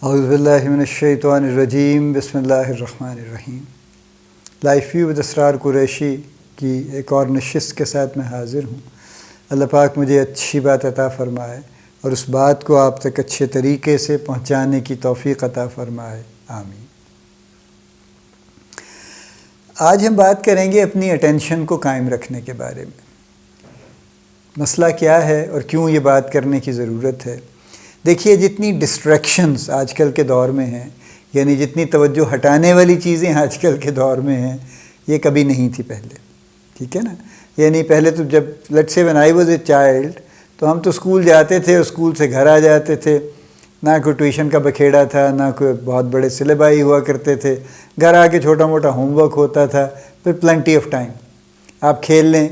اعوذ باللہ من الشیطان الرجیم بسم اللہ الرحمن الرحیم۔ لائف ویو ود اسرار قریشی کی ایک اور نشست کے ساتھ میں حاضر ہوں۔ اللہ پاک مجھے اچھی بات عطا فرمائے اور اس بات کو آپ تک اچھے طریقے سے پہنچانے کی توفیق عطا فرمائے، آمین۔ آج ہم بات کریں گے اپنی اٹینشن کو قائم رکھنے کے بارے میں۔ مسئلہ کیا ہے اور کیوں یہ بات کرنے کی ضرورت ہے؟ دیکھیے، جتنی ڈسٹریکشنز آج کل کے دور میں ہیں، یعنی جتنی توجہ ہٹانے والی چیزیں آج کل کے دور میں ہیں، یہ کبھی نہیں تھی پہلے، ٹھیک ہے نا؟ یعنی پہلے تو جب let's say when I was a child تو ہم تو اسکول جاتے تھے، اسکول سے گھر آ جاتے تھے، نہ کوئی ٹیوشن کا بکھیڑا تھا، نہ کوئی بہت بڑے سلیبائی ہوا کرتے تھے، گھر آ کے چھوٹا موٹا ہوم ورک ہوتا تھا، پھر پلنٹی آف ٹائم، آپ کھیل لیں۔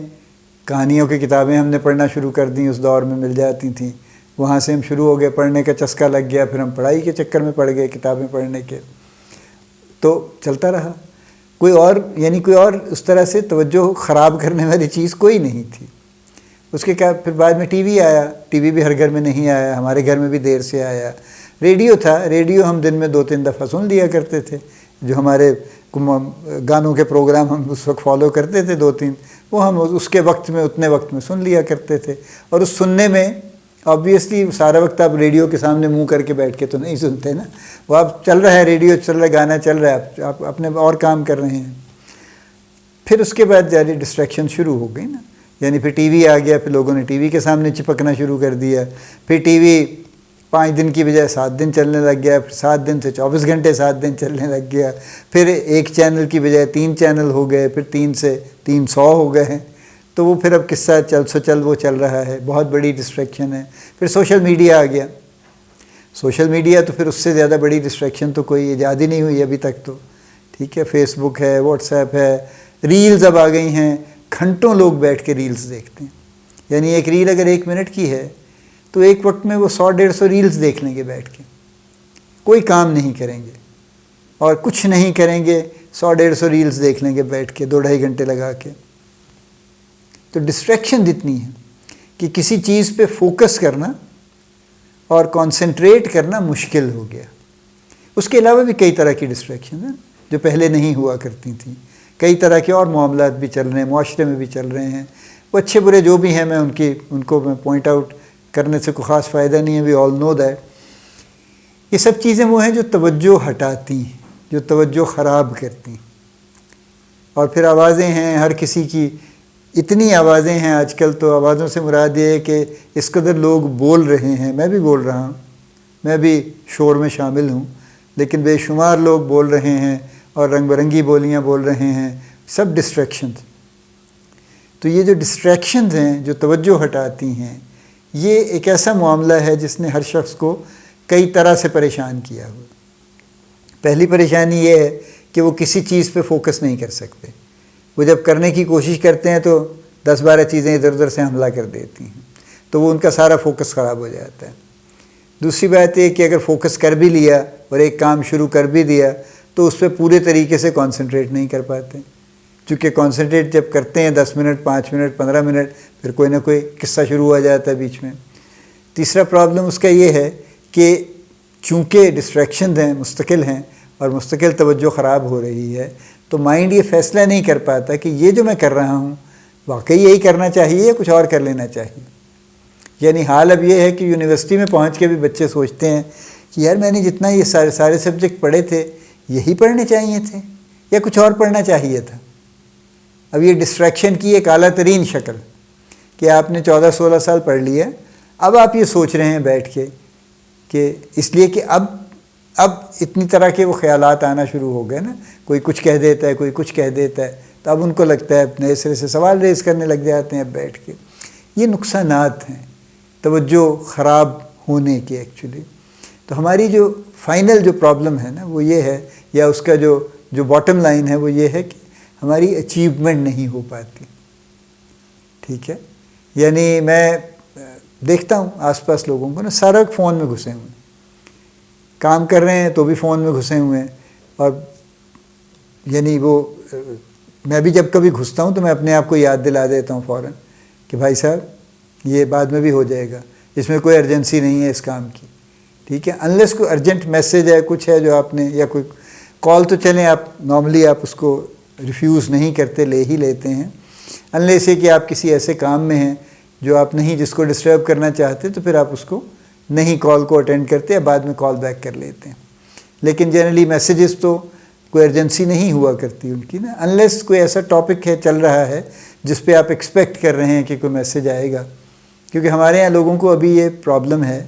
کہانیوں کی کتابیں ہم نے پڑھنا شروع کر دیں، اس دور میں مل جاتی تھیں، وہاں سے ہم شروع ہو گئے، پڑھنے کا چسکا لگ گیا، پھر ہم پڑھائی کے چکر میں پڑ گئے، کتابیں پڑھنے کے، تو چلتا رہا۔ کوئی اور اس طرح سے توجہ خراب کرنے والی چیز کوئی نہیں تھی۔ اس کے پھر بعد میں ٹی وی آیا، ٹی وی بھی ہر گھر میں نہیں آیا، ہمارے گھر میں بھی دیر سے آیا۔ ریڈیو تھا، ریڈیو ہم دن میں 2-3 دفعہ سن لیا کرتے تھے، جو ہمارے گانوں کے پروگرام ہم اس وقت فالو کرتے تھے 2-3، وہ ہم اس کے وقت میں اتنے وقت میں سن لیا کرتے تھے۔ اور اس سننے میں آبویسلی سارا وقت آپ ریڈیو کے سامنے منہ کر کے بیٹھ کے تو نہیں سنتے نا، وہ آپ چل رہا ہے، ریڈیو چل رہا ہے، گانا چل رہا ہے، آپ اپنے اور کام کر رہے ہیں۔ پھر اس کے بعد جاری ڈسٹریکشن شروع ہو گئی نا، یعنی پھر ٹی وی آ گیا، پھر لوگوں نے ٹی وی کے سامنے چپکنا شروع کر دیا، پھر ٹی وی 5 دن کی بجائے 7 دن چلنے لگ گیا، پھر 7 دن سے 24 گھنٹے 7 دن چلنے لگ گیا، پھر ایک چینل کی بجائے 3 چینل ہو گئے، پھر 3 سے 300 ہو گئے ہیں، تو وہ پھر اب قصہ چل وہ چل رہا ہے، بہت بڑی ڈسٹریکشن ہے۔ پھر سوشل میڈیا آ گیا، سوشل میڈیا تو پھر اس سے زیادہ بڑی ڈسٹریکشن تو کوئی ایجاد ہی نہیں ہوئی ابھی تک تو، ٹھیک ہے؟ فیس بک ہے، واٹس ایپ ہے، ریلز اب آ گئی ہیں، گھنٹوں لوگ بیٹھ کے ریلز دیکھتے ہیں۔ یعنی ایک ریل اگر 1 منٹ کی ہے تو ایک وقت میں وہ 100-150 ریلز دیکھ لیں گے بیٹھ کے، کوئی کام نہیں کریں گے اور کچھ نہیں کریں گے، 100-150 ریلز دیکھ لیں گے بیٹھ کے 2-2.5 گھنٹے لگا کے۔ تو ڈسٹریکشن اتنی ہے کہ کسی چیز پہ فوکس کرنا اور کانسنٹریٹ کرنا مشکل ہو گیا۔ اس کے علاوہ بھی کئی طرح کی ڈسٹریکشن ہیں جو پہلے نہیں ہوا کرتی تھیں، کئی طرح کے اور معاملات بھی چل رہے ہیں، معاشرے میں بھی چل رہے ہیں، وہ اچھے برے جو بھی ہیں، میں ان کو میں پوائنٹ آؤٹ کرنے سے کوئی خاص فائدہ نہیں ہے، وی آل نو دیٹ۔ یہ سب چیزیں وہ ہیں جو توجہ ہٹاتی ہیں، جو توجہ خراب کرتی ہیں۔ اور پھر آوازیں ہیں، ہر کسی کی اتنی آوازیں ہیں آج کل، تو آوازوں سے مراد یہ ہے کہ اس قدر لوگ بول رہے ہیں، میں بھی بول رہا ہوں، میں بھی شور میں شامل ہوں، لیکن بے شمار لوگ بول رہے ہیں اور رنگ برنگی بولیاں بول رہے ہیں، سب ڈسٹریکشنز۔ تو یہ جو ڈسٹریکشنز ہیں جو توجہ ہٹاتی ہیں، یہ ایک ایسا معاملہ ہے جس نے ہر شخص کو کئی طرح سے پریشان کیا ہوا۔ پہلی پریشانی یہ ہے کہ وہ کسی چیز پہ فوکس نہیں کر سکتے، وہ جب کرنے کی کوشش کرتے ہیں تو 10-12 چیزیں ادھر ادھر سے حملہ کر دیتی ہیں، تو وہ ان کا سارا فوکس خراب ہو جاتا ہے۔ دوسری بات یہ کہ اگر فوکس کر بھی لیا اور ایک کام شروع کر بھی دیا تو اس پہ پورے طریقے سے کانسنٹریٹ نہیں کر پاتے، چونکہ کانسنٹریٹ جب کرتے ہیں 10 منٹ 5 منٹ 15 منٹ، پھر کوئی نہ کوئی قصہ شروع ہو جاتا ہے بیچ میں۔ تیسرا پرابلم اس کا یہ ہے کہ چونکہ ڈسٹریکشنز ہیں، مستقل ہیں، اور مستقل توجہ خراب ہو رہی ہے، تو مائنڈ یہ فیصلہ نہیں کر پاتا کہ یہ جو میں کر رہا ہوں واقعی یہی کرنا چاہیے یا کچھ اور کر لینا چاہیے۔ یعنی حال اب یہ ہے کہ یونیورسٹی میں پہنچ کے بھی بچے سوچتے ہیں کہ یار میں نے جتنا یہ سارے سبجیکٹ پڑھے تھے یہی پڑھنے چاہیے تھے یا کچھ اور پڑھنا چاہیے تھا۔ اب یہ ڈسٹریکشن کی ایک اعلیٰ ترین شکل کہ آپ نے 14-16 سال پڑھ لیا، اب آپ یہ سوچ رہے ہیں بیٹھ کے کہ اس لیے کہ اب اتنی طرح کے وہ خیالات آنا شروع ہو گئے نا، کوئی کچھ کہہ دیتا ہے، کوئی کچھ کہہ دیتا ہے، تو اب ان کو لگتا ہے نئے سرے سے سوال ریز کرنے لگ جاتے ہیں اب بیٹھ کے۔ یہ نقصانات ہیں توجہ خراب ہونے کے ایکچولی۔ تو ہماری جو فائنل جو پرابلم ہے نا وہ یہ ہے، یا اس کا جو باٹم لائن ہے وہ یہ ہے کہ ہماری اچیومنٹ نہیں ہو پاتی، ٹھیک ہے؟ یعنی میں دیکھتا ہوں آس پاس لوگوں کو نا، سارا وقت فون میں گھسے ہوئے ہیں، کام کر رہے ہیں تو بھی فون میں گھسے ہوئے ہیں، اور یعنی وہ میں بھی جب کبھی گھستا ہوں تو میں اپنے آپ کو یاد دلا دیتا ہوں فوراً کہ بھائی صاحب یہ بعد میں بھی ہو جائے گا، اس میں کوئی ارجنسی نہیں ہے اس کام کی، ٹھیک ہے. انلیس کوئی ارجنٹ میسیج ہے، کچھ ہے جو آپ نے، یا کوئی کال تو چلیں آپ نارملی آپ اس کو ریفیوز نہیں کرتے، لے ہی لیتے ہیں. انلیس یہ کہ آپ کسی ایسے کام میں ہیں جو آپ نہیں، جس کو ڈسٹرب کرنا چاہتے، تو پھر آپ اس کو نہیں کال کو اٹینڈ کرتے، یا بعد میں کال بیک کر لیتے ہیں. لیکن جنرلی میسیجز تو کوئی ارجنسی نہیں ہوا کرتی ان کی نا، انلیس کوئی ایسا ٹاپک ہے چل رہا ہے جس پہ آپ ایکسپیکٹ کر رہے ہیں کہ کوئی میسیج آئے گا. کیونکہ ہمارے یہاں لوگوں کو ابھی یہ پرابلم ہے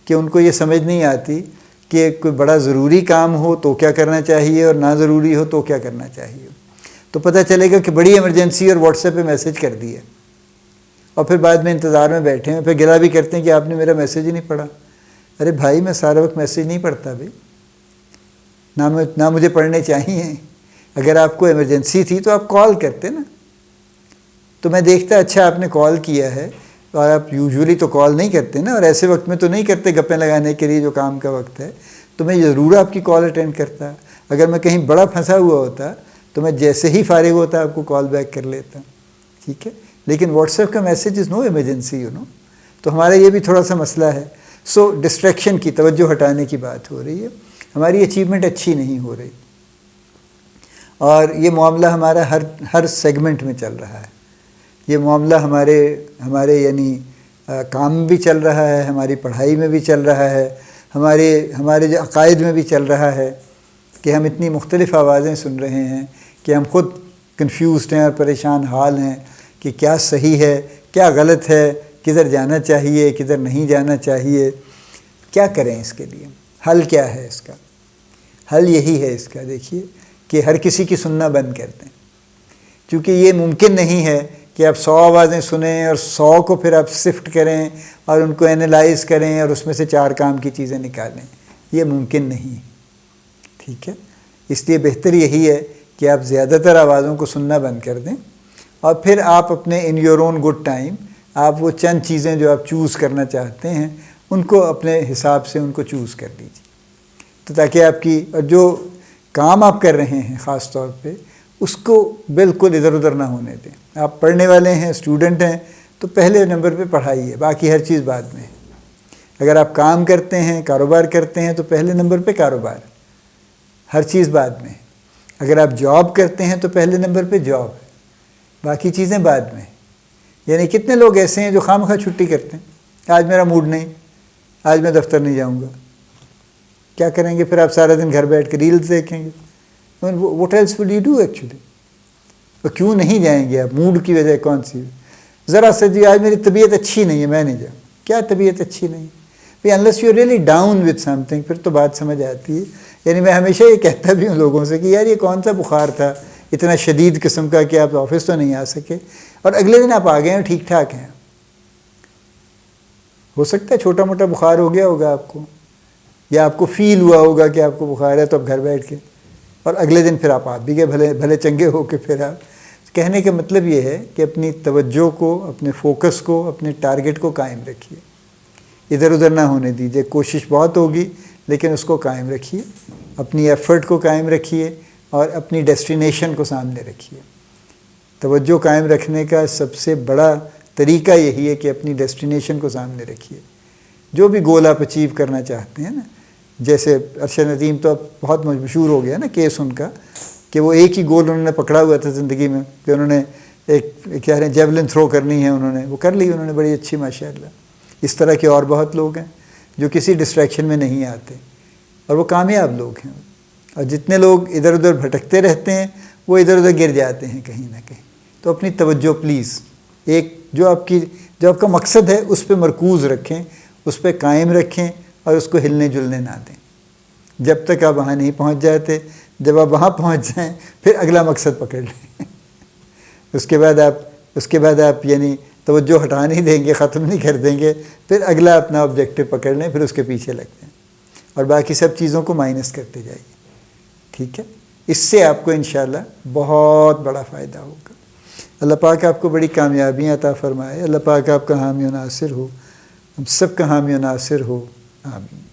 کہ ان کو یہ سمجھ نہیں آتی کہ کوئی بڑا ضروری کام ہو تو کیا کرنا چاہیے، اور نہ ضروری ہو تو کیا کرنا چاہیے. تو پتہ چلے گا کہ بڑی ایمرجنسی اور واٹس ایپ پہ میسیج کر دیا، اور پھر بعد میں انتظار میں بیٹھے ہیں، پھر گلا بھی کرتے ہیں کہ آپ نے میرا میسیج ہی نہیں پڑھا. ارے بھائی، میں سارا وقت میسیج نہیں پڑھتا بھائی، نہ مجھے پڑھنے چاہیے. اگر آپ کو ایمرجنسی تھی تو آپ کال کرتے نا. تو میں دیکھتا اچھا آپ نے کال کیا ہے، اور آپ یوزولی تو کال نہیں کرتے نا، اور ایسے وقت میں تو نہیں کرتے گپیں لگانے کے لیے جو کام کا وقت ہے. تو میں ضرور آپ کی کال اٹینڈ کرتا. اگر میں کہیں بڑا پھنسا ہوا ہوتا تو میں جیسے ہی فارغ ہوتا آپ کو کال بیک کر لیتا. ٹھیک ہے. لیکن واٹس ایپ کا میسیج از نو ایمرجنسی تو ہمارا یہ بھی تھوڑا سا مسئلہ ہے. سو ڈسٹریکشن کی، توجہ ہٹانے کی بات ہو رہی ہے. ہماری اچیومنٹ اچھی نہیں ہو رہی، اور یہ معاملہ ہمارا ہر سیگمنٹ میں چل رہا ہے. یہ معاملہ ہمارے یعنی کام میں بھی چل رہا ہے، ہماری پڑھائی میں بھی چل رہا ہے، ہمارے جو عقائد میں بھی چل رہا ہے، کہ ہم اتنی مختلف آوازیں سن رہے ہیں کہ ہم خود کنفیوزڈ ہیں اور پریشان حال ہیں کہ کیا صحیح ہے، کیا غلط ہے، کدھر جانا چاہیے، کدھر نہیں جانا چاہیے. کیا کریں اس کے لیے؟ حل کیا ہے اس کا؟ حل یہی ہے اس کا، دیکھیے، کہ ہر کسی کی سننا بند کر دیں. کیونکہ یہ ممکن نہیں ہے کہ آپ 100 آوازیں سنیں اور 100 کو پھر آپ سفٹ کریں اور ان کو اینالائز کریں اور اس میں سے 4 کام کی چیزیں نکالیں. یہ ممکن نہیں. ٹھیک ہے. اس لیے بہتر یہی ہے کہ آپ زیادہ تر آوازوں کو سننا بند کر دیں، اور پھر آپ اپنے in your own good time آپ وہ چند چیزیں جو آپ چوز کرنا چاہتے ہیں ان کو اپنے حساب سے ان کو چوز کر لیجیے. تو تاکہ آپ کی جو کام آپ کر رہے ہیں خاص طور پہ اس کو بالکل ادھر ادھر نہ ہونے دیں. آپ پڑھنے والے ہیں، اسٹوڈنٹ ہیں، تو پہلے نمبر پہ پڑھائی ہے، باقی ہر چیز بعد میں ہے. اگر آپ کام کرتے ہیں، کاروبار کرتے ہیں، تو پہلے نمبر پہ کاروبار، ہر چیز بعد میں ہے. اگر آپ جاب کرتے ہیں تو پہلے نمبر پہ جاب ہے، باقی چیزیں بعد میں. یعنی کتنے لوگ ایسے ہیں جو خواہ چھٹی کرتے ہیں، آج میرا موڈ نہیں، آج میں دفتر نہیں جاؤں گا. کیا کریں گے پھر؟ آپ سارا دن گھر بیٹھ کے ریلز دیکھیں گے. What else will you do actually? اور کیوں نہیں جائیں گے آپ؟ موڈ کی وجہ کون سی؟ ذرا سے جی آج میری طبیعت اچھی نہیں ہے، میں نہیں جاؤں. کیا طبیعت اچھی نہیں؟ بھائی unless you really down with some thing, پھر تو بات سمجھ آتی ہے. یعنی میں ہمیشہ یہ کہتا بھی ہوں لوگوں سے کہ یار یہ کون سا بخار تھا اتنا شدید قسم کا کہ آپ آفس تو نہیں آ سکے، اور اگلے دن آپ آ گئے ہیں ٹھیک ٹھاک ہیں. ہو سکتا ہے چھوٹا موٹا بخار ہو گیا ہوگا آپ کو، یا آپ کو فیل ہوا ہوگا کہ آپ کو بخار ہے، تو آپ گھر بیٹھ کے، اور اگلے دن پھر آپ بھی گئے بھلے چنگے ہو کے. پھر آپ کہنے کا مطلب یہ ہے کہ اپنی توجہ کو، اپنے فوکس کو، اپنے ٹارگٹ کو قائم رکھیے، ادھر ادھر نہ ہونے دیجیے. کوشش بہت ہوگی لیکن اس کو قائم رکھیے، اپنی ایفرٹ کو قائم رکھیے، اور اپنی ڈیسٹینیشن کو سامنے رکھیے. توجہ قائم رکھنے کا سب سے بڑا طریقہ یہی ہے کہ اپنی ڈیسٹینیشن کو سامنے رکھیے. جو بھی گول آپ اچیو کرنا چاہتے ہیں نا، جیسے ارشد ندیم تو اب بہت مشہور ہو گیا نا کیس ان کا، کہ وہ ایک ہی گول انہوں نے پکڑا ہوا تھا زندگی میں، کہ انہوں نے ایک کہہ رہے ہیں جیولن تھرو کرنی ہے، انہوں نے وہ کر لی، انہوں نے بڑی اچھی ماشاءاللہ. اس طرح کے اور بہت لوگ ہیں جو کسی ڈسٹریکشن میں نہیں آتے، اور وہ کامیاب لوگ ہیں. اور جتنے لوگ ادھر ادھر بھٹکتے رہتے ہیں وہ ادھر ادھر گر جاتے ہیں کہیں نہ کہیں. تو اپنی توجہ پلیز ایک جو آپ کا مقصد ہے اس پہ مرکوز رکھیں، اس پہ قائم رکھیں، اور اس کو ہلنے جلنے نہ دیں جب تک آپ وہاں نہیں پہنچ جاتے. جب آپ وہاں پہنچ جائیں پھر اگلا مقصد پکڑ لیں. اس کے بعد آپ یعنی توجہ ہٹا نہیں دیں گے، ختم نہیں کر دیں گے، پھر اگلا اپنا آبجیکٹو پکڑ لیں، پھر اس کے پیچھے لگ جائیں، اور باقی سب چیزوں کو مائنس کرتے جائیے. ٹھیک ہے. اس سے آپ کو انشاءاللہ بہت بڑا فائدہ ہوگا. اللہ پاک آپ کو بڑی کامیابیاں عطا فرمائے. اللہ پاک آپ کا حامی و ناصر ہو، ہم سب کا حامی و ناصر ہو. آمین.